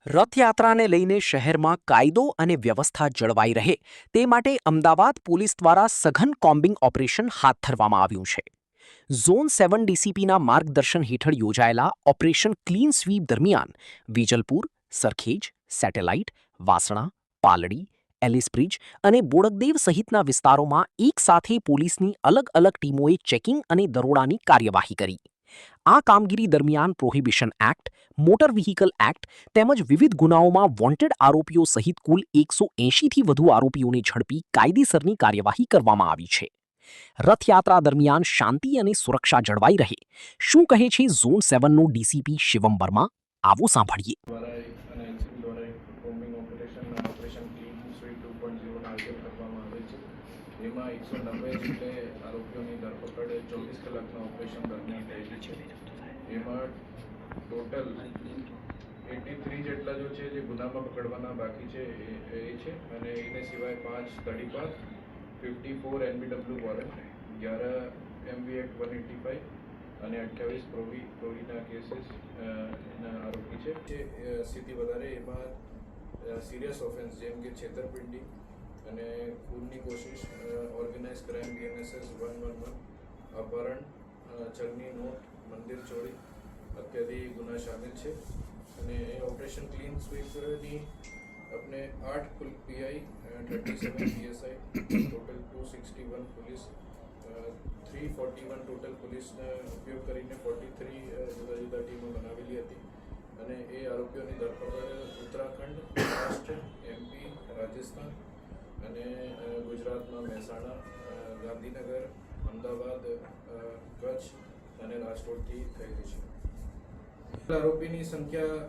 રથયાત્રાને લઈને શહેરમાં કાયદો અને વ્યવસ્થા જળવાઈ રહે તે માટે અમદાવાદ પોલીસ દ્વારા સઘન કોમ્બિંગ ઓપરેશન હાથ ધરવામાં આવ્યું છે. ઝોન 7 ડીસીપીના માર્ગદર્શન હેઠળ યોજાયેલા ઓપરેશન ક્લીન સ્વીપ દરમિયાન વિજલપુર, સરખેજ, સેટેલાઇટ, વાસણા, પાલડી, એલિસ બ્રિજ અને બોડકદેવ સહિતના વિસ્તારોમાં એકસાથે પોલીસની અલગ અલગ ટીમોએ ચેકિંગ અને દરોડાની કાર્યવાહી કરી. આ કામગીરી દરમિયાન prohibition act, motor vehicle act તેમજ વિવિધ ગુનાઓમાં વોન્ટેડ આરોપીઓ સહિત કુલ 180થી વધુ આરોપીઓને ઝડપી કાયદેસરની કાર્યવાહી કરવામાં આવી છે. રથયાત્રા દરમિયાન શાંતિ અને સુરક્ષા જળવાઈ રહે, શું કહે છે ઝોન 7નો ડીસીપી શિવમ વર્મા? આવો સાંભળીએ. એમાં 190 જેટલે આરોપીઓની ધરપકડ 24 કલાકના ઓપરેશન દરમિયાન થયેલી છે. એમાં ટોટલ 83 જેટલા જો છે જે ગુનામાં પકડવાના બાકી છે એ છે, અને એને સિવાય 5 તડીપાર, 54 NBW વોરંટ, 11 MV એક્ટ 185 અને 28 પ્રોવીના કેસીસ એના આરોપી છે. જે સ્થિતિ વધારે એમાં સિરિયસ ઓફેન્સ જેમ કે છેતરપિંડી અને ખૂનની કોશિશ, ઓર્ગેનાઇઝ ક્રાઇમ BNSS 111, અપહરણ, ચલણી નોટ, મંદિર ચોરી અત્યાદી ગુના શામિલ છે. અને એ ઓપરેશન ક્લીન સ્વીપની આપણે 8 કુલ PI, 37 PSI, total 261 police, 341 total પોલીસનો ઉપયોગ કરીને 43 જુદા જુદા ટીમો બનાવેલી હતી. અને એ આરોપીઓની ધરપકડ ઉત્તરાખંડ, મહારાષ્ટ્ર, MP, રાજસ્થાન અને ગુજરાતમાં મહેસાણા, ગાંધીનગર, અમદાવાદ, કચ્છ અને રાજકોટથી થયેલી છે. આરોપીની સંખ્યા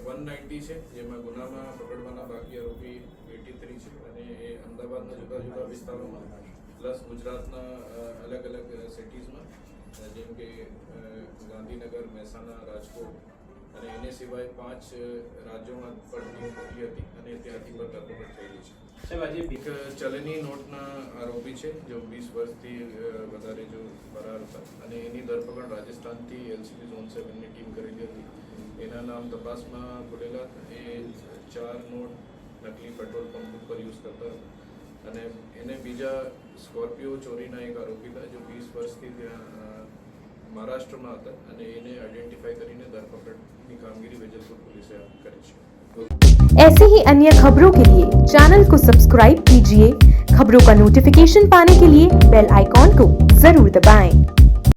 190 છે, જેમાં ગુનામાં પકડવાના બાકી આરોપી 83 છે. અને એ અમદાવાદના જુદા જુદા વિસ્તારોમાં પ્લસ ગુજરાતના અલગ અલગ સિટીઝમાં જેમ કે ગાંધીનગર, મહેસાણા, રાજકોટ અને એને સિવાય 5 રાજ્યોમાં પણ મોકલી હતી અને ત્યાંથી પણ ધરપકડ થયેલી છે. એક ચલણી નોટના આરોપી છે જો 20 વર્ષથી વધારે જો ફરાર હતા, અને એની ધરપકડ રાજસ્થાનથી LCB ઝોન 7ની ટીમ કરેલી હતી. એના નામ તપાસમાં ખુલેલા હતા. એ 4 નોટ નકલી પેટ્રોલ પંપ ઉપર યુઝ કરતા હતા. અને એને બીજા સ્કોર્પિયો ચોરીના એક આરોપી હતા જો 20 વર્ષથી ત્યાં મહારાષ્ટ્રમાં હતા, અને એને આઈडेंटिफाई કરીને ધરપકડની કામગીરી વિજલપુર પોલીસે કરી છે. ऐसे ही अन्य खबरों के लिए चैनल को सब्सक्राइब कीजिए. खबरों का नोटिफिकेशन पाने के लिए बेल आइकॉन को जरूर दबाएं.